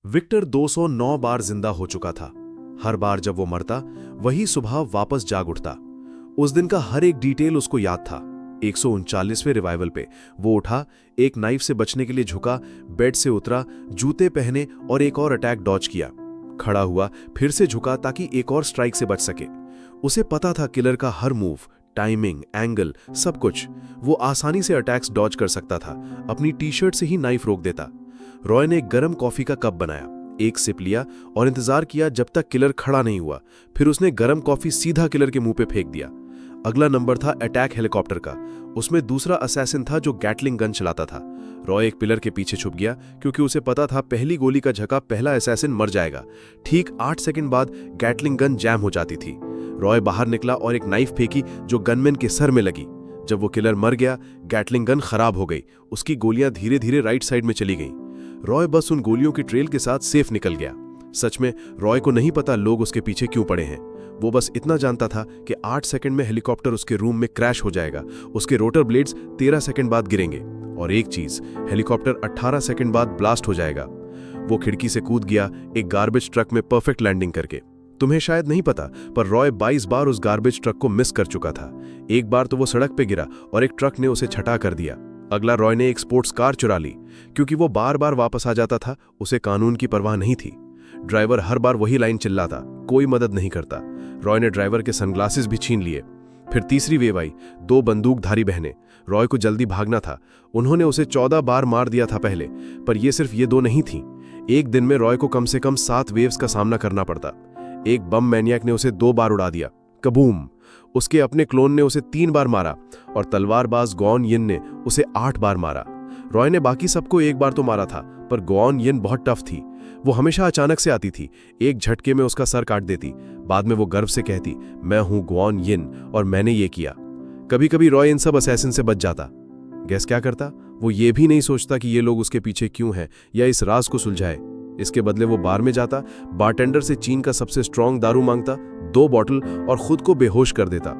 Victor 209 बार जिंदा हो चुका था। हर बार जब वो मरता, वही सुबह वापस जाग उठता। उस दिन का हर एक डिटेल उसको याद था। 139वें रिवाइवल पे वो उठा, एक नाइफ से बचने के लिए झुका, बेड से उतरा, जूते पहने और एक और अटैक डॉज किया। खड़ा हुआ, फिर से झुका ताकि एक और स्ट्राइक से बच सके। उसे पता था किलर का हर मूव, टाइमिंग, एंगल, सब कुछ। वो आसानी से अटैक्स डॉज कर सकता था। अपनी टी शर्ट से ही नाइफ रोक देता। रॉय ने एक गर्म कॉफी का कप बनाया, एक सिप लिया और इंतजार किया जब तक किलर खड़ा नहीं हुआ। फिर उसने गर्म कॉफी सीधा किलर के मुंह पे फेंक दिया। अगला नंबर था अटैक हेलीकॉप्टर का। उसमें दूसरा असैसिन था जो गैटलिंग गन चलाता था। रॉय एक पिलर के पीछे छुप गया क्योंकि उसे पता था पहली गोली का झका पहला असैसिन मर जाएगा। ठीक 8 सेकंड बाद गैटलिंग गन जैम हो जाती थी। रॉय बाहर निकला और एक नाइफ फेंकी जो गनमैन के सर में लगी। जब वो किलर मर गया, गैटलिंग गन खराब हो गई। उसकी गोलियां धीरे धीरे राइट साइड में चली गईं। रॉय बस उन गोलियों की ट्रेल के साथ सेफ निकल गया। सच में रॉय को नहीं पता लोग उसके पीछे क्यों पड़े हैं। वो बस इतना जानता था कि 8 सेकंड में हेलीकॉप्टर उसके रूम में क्रैश हो जाएगा। उसके रोटर ब्लेड्स 13 सेकंड बाद गिरेंगे। और एक चीज, हेलीकॉप्टर 18 सेकंड बाद ब्लास्ट हो जाएगा। वो खिड़की से कूद गया, एक गार्बेज ट्रक में परफेक्ट लैंडिंग करके। तुम्हें शायद नहीं पता, पर रॉय 22 बार उस गार्बेज ट्रक को मिस कर चुका था। एक बार तो वो सड़क पे गिरा और एक ट्रक ने उसे छटा कर दिया। अगला रॉय ने एक स्पोर्ट्स कार चुरा ली। क्योंकि वो बार बार वापस आ जाता था, उसे कानून की परवाह नहीं थी। ड्राइवर हर बार वही लाइन चिल्लाता, कोई मदद नहीं करता। रॉय ने ड्राइवर के सनग्लासेस भी छीन लिए। फिर तीसरी वेव आई, 2 बंदूकधारी बहनें। रॉय को जल्दी भागना था। उन्होंने उसे 14 बार मार दिया था पहले, पर ये सिर्फ ये 2 नहीं थीं। एक दिन में रॉय को कम से कम 7 वेव्स का सामना करना पड़ता। एक बम मैनियक ने उसे 2 बार उड़ा दिया, कबूम। उसके अपने क्लोन ने उसे 3 बार मारा और तलवारबाज गॉन यिन ने उसे 8 बार मारा। रॉय ने बाकी सबको 1 बार तो मारा था, पर गॉन यिन बहुत टफ थी। वो हमेशा अचानक से आती थी, एक झटके में उसका सर काट देती। बाद में वो गर्व से कहती, मैं हूं गॉन यिन और मैंने ये किया। कभी कभी रॉय इन सब असैसिन से बच जाता। गैस क्या करता? वो ये भी नहीं सोचता कि ये लोग उसके पीछे क्यों हैं या इस राज को सुलझाए। इसके बदले वो बार में जाता, बारटेंडर से चीन का सबसे स्ट्रांग दारू मांगता, 2 बॉटल और खुद को बेहोश कर देता।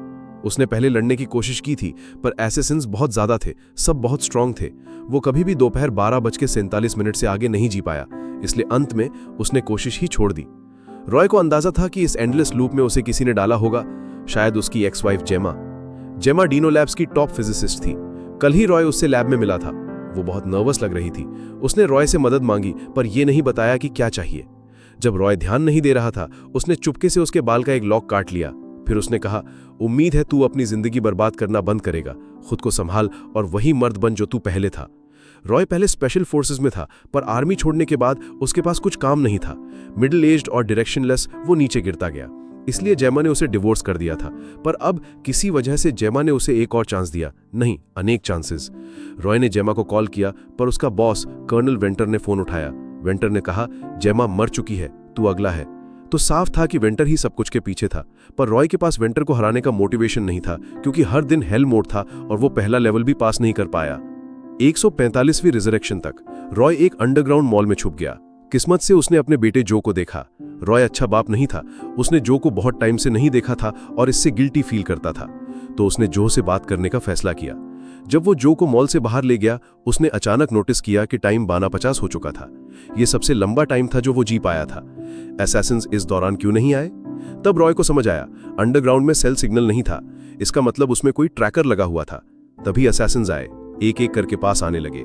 उसने पहले लड़ने की कोशिश की थी, पर असैसिन्स बहुत ज्यादा थे, सब बहुत स्ट्रांग थे। वो कभी भी दोपहर 12:47 से आगे नहीं जी पाया, इसलिए अंत में उसने कोशिश ही छोड़ दी। रॉय को अंदाजा था कि इस एंडलेस लूप में उसे किसी ने डाला होगा, शायद उसकी एक्स वाइफ जेमा। जेमा डीनो लैब्स की टॉप फिजिसिस्ट थी। कल ही रॉय उससे लैब में मिला था। वो बहुत नर्वस लग रही थी। उसने रॉय से मदद मांगी, पर यह नहीं बताया कि क्या चाहिए। जब रॉय ध्यान नहीं दे रहा था, उसने चुपके से उसके बाल का एक लॉक काट लिया। फिर उसने कहा, उम्मीद है तू अपनी जिंदगी बर्बाद करना बंद करेगा। खुद को संभाल और वही मर्द बन जो तू पहले था। रॉय पहले स्पेशल फोर्सेस में था, पर आर्मी छोड़ने के बाद उसके पास कुछ काम नहीं था। मिडिल एज्ड और डायरेक्शनलेस वो नीचे गिरता गया। इसलिए जेमा ने उसे डिवोर्स कर दिया था। पर अब किसी वजह से जेमा ने उसे एक और चांस दिया, नहीं अनेक चांसेस। रॉय ने जेमा को कॉल किया, पर उसका बॉस कर्नल वेंटर ने फोन उठाया। वेंटर ने कहा, जेमा मर चुकी है, तू अगला है। तो साफ था कि वेंटर ही सब कुछ के पीछे था। पर रॉय के पास वेंटर को हराने का मोटिवेशन नहीं था, क्योंकि हर दिन हेल मोड था और वो पहला लेवल भी पास नहीं कर पाया। 145वीं रिजरेक्शन तक रॉय एक अंडरग्राउंड मॉल में छुप गया। किस्मत से उसने अपने बेटे जो को देखा। रॉय अच्छा बाप नहीं था। उसने जो को बहुत टाइम से नहीं देखा था और इससे गिल्टी फील करता था। तो उसने जो से बात करने का फैसला किया। जब वो जो को मॉल से बाहर ले गया, उसने अचानक नोटिस किया कि टाइम 12:50 हो चुका था। यह सबसे लंबा टाइम था जो वो जी पाया था। असैसिन्स इस दौरान क्यों नहीं आए? तब रॉय को समझ आया, अंडरग्राउंड में सेल सिग्नल नहीं था। इसका मतलब उसमें कोई ट्रैकर लगा हुआ था। तभी असैसिन्स आए, एक एक करके पास आने लगे।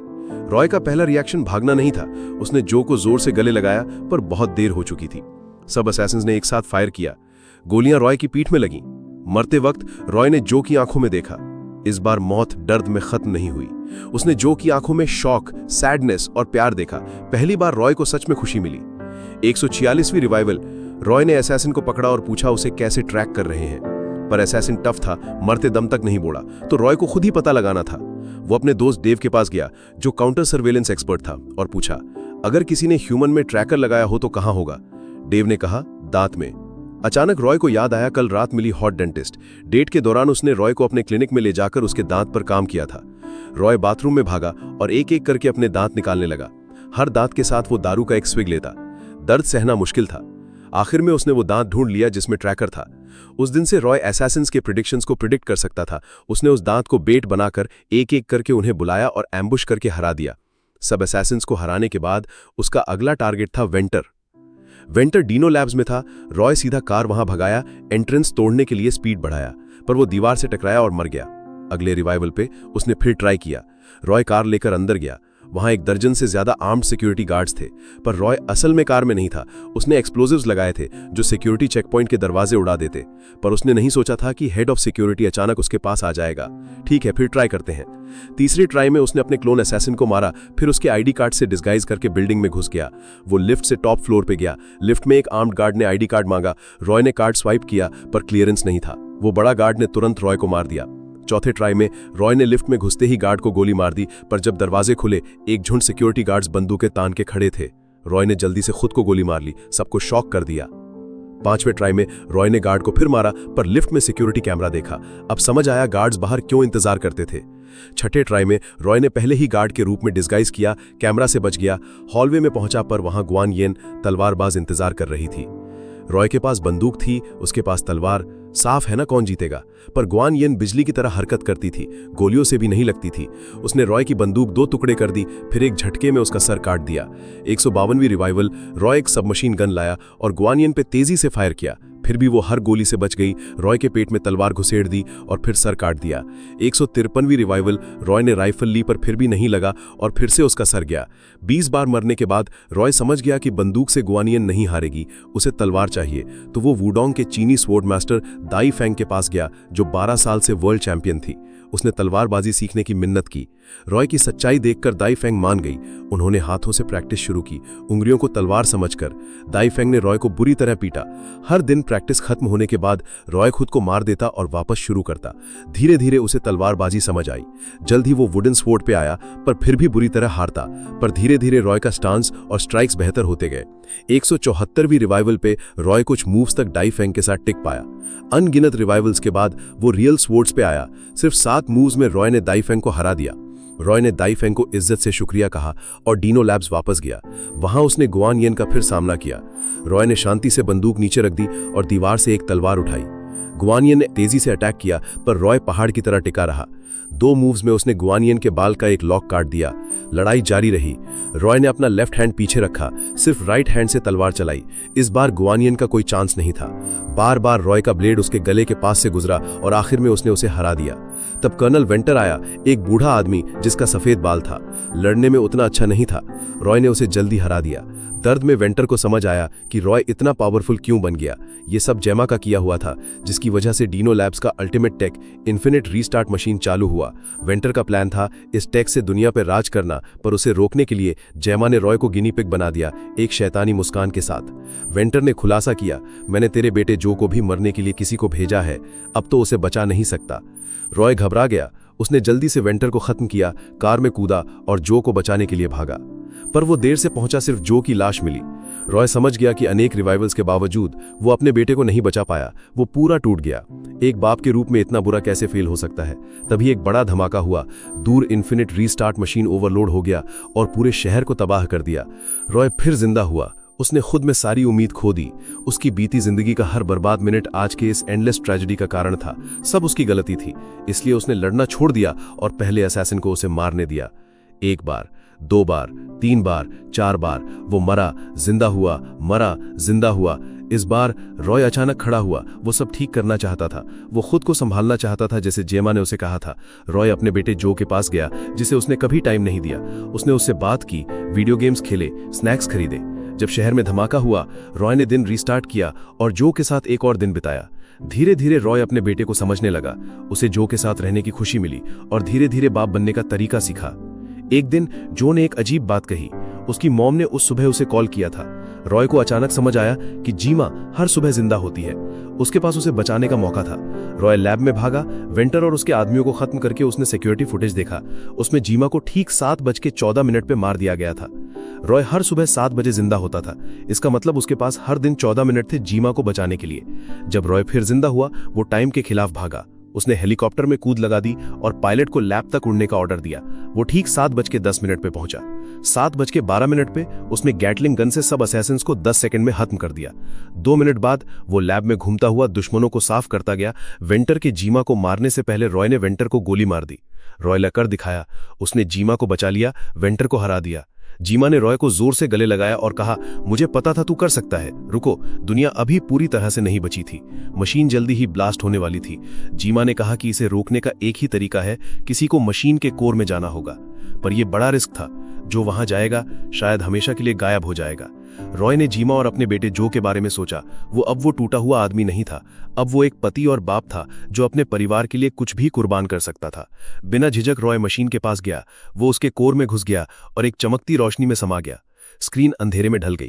रॉय का पहला रिएक्शन भागना नहीं था। उसने जो को जोर से गले लगाया, पर बहुत देर हो चुकी थी। सब असैसिन्स ने एक साथ फायर किया। गोलियां रॉय की पीठ में लगीं। मरते वक्त रॉय ने जो की आंखों में देखा। इस बार मौत दर्द में खत्म नहीं हुई। उसने जो की आंखों में शॉक, सैडनेस और प्यार देखा। पहली बार रॉय को सच में खुशी मिली। 146वीं रिवाइवल, रॉय ने असैसिन को पकड़ा और पूछा उसे कैसे ट्रैक कर रहे हैं। पर असैसिन टफ था, मरते दम तक नहीं बोला। तो रॉय को खुद ही पता लगाना था। वो अपने दोस्त डेव के पास गया, जो काउंटर सर्वेलेंस एक्सपर्ट था, और पूछा, अगर किसी ने ह्यूमन में ट्रैकर लगाया हो तो कहां होगा? डेव ने कहा, दांत में। अचानक रॉय को याद आया कल रात मिली हॉट डेंटिस्ट। डेट के दौरान उसने रॉय को अपने क्लिनिक में ले जाकर उसके दांत पर काम किया था। रॉय बाथरूम में भागा और एक एक करके अपने दांत निकालने लगा। हर दांत के साथ वो दारू का एक स्विग लेता। दर्द सहना मुश्किल था। आखिर में उसने वो दांत ढूंढ लिया जिसमें ट्रैकर था। उस दिन से रॉय असैसिन्स के प्रेडिक्शंस को प्रिडिक्ट कर सकता था। उसने उस दांत को बेट बनाकर एक एक करके उन्हें बुलाया और एम्बुश करके हरा दिया। सब असैसिन्स को हराने के बाद उसका अगला टारगेट था वेंटर। वेंटर डीनो लैब्स में था। रॉय सीधा कार वहां भगाया, एंट्रेंस तोड़ने के लिए स्पीड बढ़ाया, पर वो दीवार से टकराया और मर गया। अगले रिवाइवल पे उसने फिर ट्राई किया। रॉय कार लेकर अंदर गया। वहां 1 दर्जन से ज्यादा आर्म्ड सिक्योरिटी गार्ड्स थे, पर रॉय असल में कार में नहीं था। उसने एक्सप्लोजिव्स लगाए थे जो सिक्योरिटी चेक पॉइंट के दरवाजे उड़ा देते, पर उसने नहीं सोचा था कि हेड ऑफ सिक्योरिटी अचानक उसके पास आ जाएगा। ठीक है, फिर ट्राई करते हैं। तीसरी ट्राई में उसने अपने क्लोन असैसिन को मारा, फिर उसके आईडी कार्ड से डिस्गाइज करके बिल्डिंग में घुस गया। वो लिफ्ट से टॉप फ्लोर पे गया। लिफ्ट में एक आर्म्ड गार्ड ने आईडी कार्ड मांगा। रॉय ने कार्ड स्वाइप किया, पर क्लियरेंस नहीं था। वो बड़ा गार्ड ने तुरंत रॉय को मार दिया। चौथे ट्राई में रॉय ने लिफ्ट में घुसते ही गार्ड को गोली मार दी, पर जब दरवाजे खुले एक झुंड सिक्योरिटी गार्ड्स बंदूकें तान के खड़े थे। रॉय ने जल्दी से खुद को गोली मार ली, सबको शॉक कर दिया। पांचवें ट्राई में रॉय ने गार्ड को फिर मारा, पर लिफ्ट में सिक्योरिटी कैमरा देखा। अब समझ आया गार्ड्स बाहर क्यों इंतजार करते थे। छठे ट्राई में रॉय ने पहले ही गार्ड के रूप में डिस्गाइज किया, कैमरा से बच गया। हॉलवे में पहुंचा, पर वहां गुआन येन तलवारबाज इंतजार कर रही थी। रॉय के पास बंदूक थी, उसके पास तलवार। साफ है ना कौन जीतेगा, पर गुआन येन बिजली की तरह हरकत करती थी, गोलियों से भी नहीं लगती थी। उसने रॉय की बंदूक 2 टुकड़े कर दी, फिर एक झटके में उसका सर काट दिया। 152वीं रिवाइवल रॉय एक सबमशीन गन लाया और गुआन येन पे तेजी से फायर किया, फिर भी वो हर गोली से बच गई। रॉय के पेट में तलवार घुसेड़ दी और फिर सर काट दिया। 153वीं रिवाइवल रॉय ने राइफल ली, पर फिर भी नहीं लगा और फिर से उसका सर गया। 20 बार मरने के बाद रॉय समझ गया कि बंदूक से गुआन येन नहीं हारेगी, उसे तलवार चाहिए। तो वो वुडोंग के चीनी स्वॉर्ड मास्टर दाई फेंग के पास गया, जो 12 साल से वर्ल्ड चैंपियन थी। उसने तलवारबाजी सीखने की मिन्नत की। रॉय की सच्चाई देखकर दाई फेंग मान गई। उन्होंने हाथों से प्रैक्टिस शुरू की, उंगलियों को तलवार समझकर। दाई फेंग ने रॉय को बुरी तरह पीटा। हर दिन प्रैक्टिस खत्म होने के बाद रॉय खुद को मार देता और वापस शुरू करता। धीरे धीरे उसे तलवारबाजी समझ आई। जल्द ही वो वुडन स्वॉर्ड पे आया, पर फिर भी बुरी तरह हारता। पर धीरे धीरे रॉय का स्टांस और स्ट्राइक्स बेहतर होते गए। 174वीं रिवाइवल पे रॉय कुछ मूव्स तक दाई फेंग के साथ टिक पाया। अनगिनत रिवाइवल्स के बाद वो रियल स्वॉर्ड्स पे आया। सिर्फ 7 मूव्स में रॉय ने दाई फेंग को हरा दिया। रॉय ने दाई फेंग को इज्जत से शुक्रिया कहा और डीनो लैब्स वापस गया। वहां उसने गुआन येन का फिर सामना किया। रॉय ने शांति से बंदूक नीचे रख दी और दीवार से एक तलवार उठाई। गुआन येन ने तेजी से अटैक किया, पर रॉय पहाड़ की तरह टिका रहा। 2 मूव्स में उसने गुआन येन के बाल का एक लॉक काट दिया। लड़ाई जारी रही। रॉय ने अपना लेफ्ट हैंड पीछे रखा, सिर्फ राइट हैंड से तलवार चलाई। इस बार गुआन येन का कोई चांस नहीं था। बार बार रॉय का ब्लेड उसके गले के पास से गुजरा और आखिर में उसने उसे हरा दिया। तब कर्नल वेंटर आया, एक बूढ़ा आदमी जिसका सफेद बाल था। लड़ने में उतना अच्छा नहीं था। रॉय ने उसे जल्दी हरा दिया। दर्द में वेंटर को समझ आया कि रॉय इतना पावरफुल क्यों बन गया। ये सब जेमा का किया हुआ था, जिसकी वजह से डीनो लैब्स का ultimate tech infinite restart machine चालू हुआ। वेंटर का प्लान था इस टेक से दुनिया पर राज करना, पर उसे रोकने के लिए जेमा ने रॉय को गिनी पिग बना दिया, एक शैतानी मुस्कान के साथ। वेंटर ने खुलासा किया, मैंने तेरे बेटे जो को भी मरने के लिए किसी को भेजा है, अब तो उसे बचा नहीं सकता। रॉय घबरा गया। उसने जल्दी से वेंटर को खत्म किया, कार में कूदा और जो को बचाने के लिए भागा। पर वो देर से पहुंचा, सिर्फ जो की लाश मिली। रॉय समझ गया कि अनेक रिवाइवल्स के बावजूद वो अपने बेटे को नहीं बचा पाया। वो पूरा टूट गया। एक बाप के रूप में इतना बुरा कैसे फेल हो सकता है। तभी एक बड़ा धमाका हुआ। दूर इन्फिनिट रीस्टार्ट मशीन ओवरलोड हो गया और पूरे शहर को तबाह कर दिया। रॉय फिर जिंदा हुआ। उसने खुद में सारी उम्मीद खो दी। उसकी बीती जिंदगी का हर बर्बाद मिनट आज के इस एंडलेस ट्रेजेडी का कारण था। सब उसकी गलती थी, इसलिए उसने लड़ना छोड़ दिया और पहले असैसिन को उसे मारने दिया। 1 बार, 2 बार, 3 बार, 4 बार वो मरा, जिंदा हुआ, मरा, जिंदा हुआ। इस बार रॉय अचानक खड़ा हुआ। वो सब ठीक करना चाहता था। वो खुद को संभालना चाहता था, जैसे जेमा ने उसे कहा था। रॉय अपने बेटे जो के पास गया, जिसे उसने कभी टाइम नहीं दिया। उसने उससे बात की, वीडियो गेम्स खेले, स्नैक्स खरीदे। जब शहर में धमाका हुआ, रॉय ने दिन रीस्टार्ट किया और जो के साथ एक और दिन बिताया। धीरे धीरे रॉय अपने बेटे को समझने लगा। उसे जो के साथ रहने की खुशी मिली और धीरे धीरे बाप बनने का तरीका सीखा। एक दिन जो ने एक अजीब बात कही। उसकी मॉम ने उस सुबह उसे कॉल किया था। रॉय को अचानक समझ आया कि जीमा हर सुबह जिंदा होती है। उसके पास उसे बचाने का मौका था। रॉय लैब में भागा। वेंटर और उसके आदमियों को खत्म करके उसने सिक्योरिटी फुटेज देखा। उसमें जीमा को ठीक 7:14 पे मार दिया गया था। रॉय हर सुबह 7 बजे जिंदा होता था। इसका मतलब उसके पास हर दिन 14 मिनट थे जीमा को बचाने के लिए। जब रॉय फिर जिंदा हुआ, वो टाइम के खिलाफ भागा। उसने हेलीकॉप्टर में कूद लगा दी और पायलट को लैब तक उड़ने का ऑर्डर दिया। वो ठीक 7:10 पे पहुंचा। 7:12 पे उसने गैटलिंग गन से सब असैसिन्स को 10 सेकंड में खत्म कर दिया। 2 मिनट बाद वो लैब में घूमता हुआ दुश्मनों को साफ करता गया। वेंटर के जीमा को मारने से पहले रॉय ने वेंटर को गोली मार दी। रॉय ने कर दिखाया। उसने जीमा को बचा लिया, वेंटर को हरा दिया। जीमा ने रॉय को जोर से गले लगाया और कहा, मुझे पता था तू कर सकता है, रुको। दुनिया अभी पूरी तरह से नहीं बची थी, मशीन जल्दी ही ब्लास्ट होने वाली थी। जीमा ने कहा कि इसे रोकने का एक ही तरीका है, किसी को मशीन के कोर में जाना होगा। पर यह बड़ा रिस्क था, जो वहां जाएगा शायद हमेशा के लिए गायब हो जाएगा। रॉय ने जीमा और अपने बेटे जो के बारे में सोचा। वो टूटा हुआ आदमी नहीं था, अब वो एक पति और बाप था जो अपने परिवार के लिए कुछ भी कुर्बान कर सकता था। बिना झिझक रॉय मशीन के पास गया। वो उसके कोर में घुस गया और एक चमकती रोशनी में समा गया। स्क्रीन अंधेरे में ढल गई।